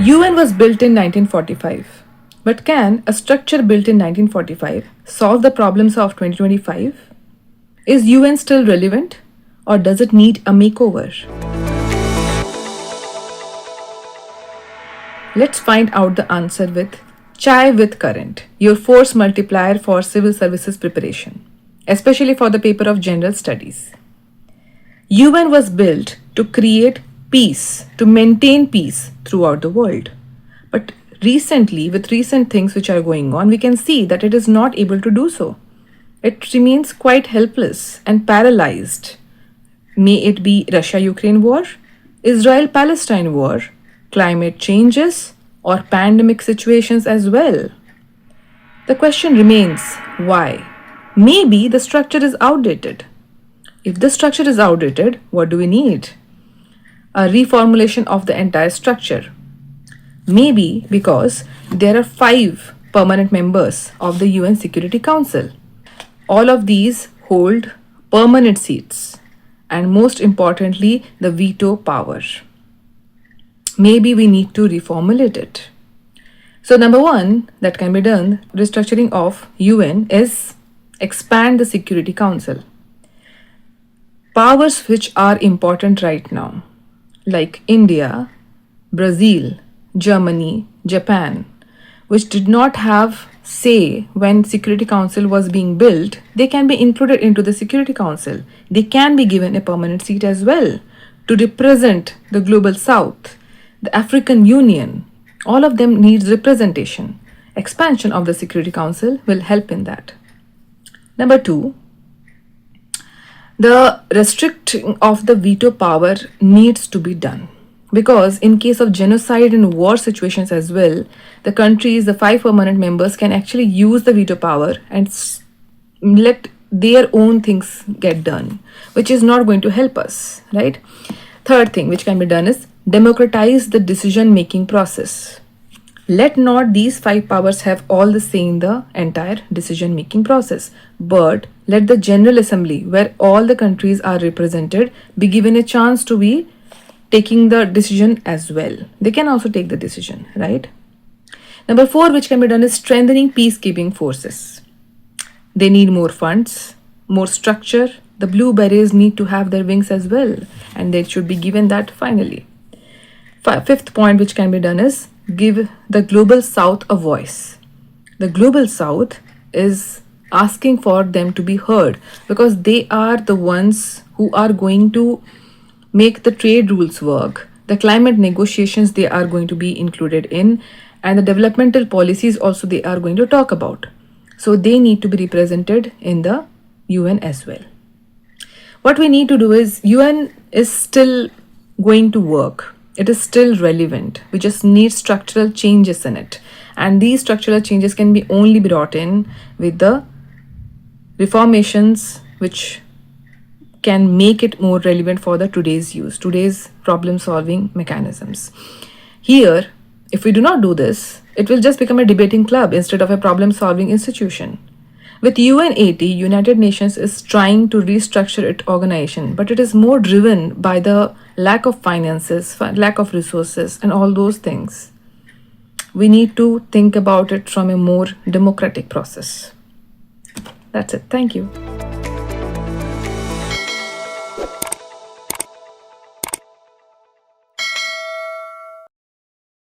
UN was built in 1945. But can a structure built in 1945 solve the problems of 2025? Is UN still relevant or does it need a makeover? Let's find out the answer with Chai with Current, your force multiplier for civil services preparation, especially for the paper of General Studies. UN was built to create peace, to maintain peace throughout the world. But recently, with recent things which are going on, we can see that it is not able to do so. It remains quite helpless and paralyzed. May it be Russia-Ukraine war, Israel-Palestine war, climate changes, or pandemic situations as well. The question remains, why? Maybe the structure is outdated. If the structure is outdated, what do we need? A reformulation of the entire structure. Maybe because there are 5 permanent members of the UN Security Council. All of these hold permanent seats and most importantly, the veto power. Maybe we need to reformulate it. So number 1 that can be done, restructuring of UN, is expand the Security Council. Powers which are important right now, like India, Brazil, Germany, Japan, which did not have say when Security Council was being built, they can be included into the Security Council. They can be given a permanent seat as well to represent the Global South. The African Union, all of them needs representation. Expansion of the Security Council will help in that. Number 2, the restricting of the veto power needs to be done. Because in case of genocide and war situations as well, the countries, the 5 permanent members can actually use the veto power and let their own things get done, which is not going to help us, right? Third thing which can be done is democratize the decision-making process. Let not these 5 powers have all the say in the entire decision-making process, but let the General Assembly, where all the countries are represented, be given a chance to be taking the decision as well. They can also take the decision, right? Number 4, which can be done, is strengthening peacekeeping forces. They need more funds, more structure. The blue berets need to have their wings as well, and they should be given that finally. Fifth point which can be done is give the Global South a voice. The Global South is asking for them to be heard because they are the ones who are going to make the trade rules work. The climate negotiations they are going to be included in, and the developmental policies also they are going to talk about. So they need to be represented in the UN as well. What we need to do is, UN is still going to work. It is still relevant. We just need structural changes in it. And these structural changes can be only brought in with the reformations which can make it more relevant for the today's use, today's problem solving mechanisms. Here, if we do not do this, it will just become a debating club instead of a problem solving institution. With UNAT, United Nations is trying to restructure its organization, but it is more driven by the lack of finances, lack of resources, and all those things. We need to think about it from a more democratic process. That's it. Thank you.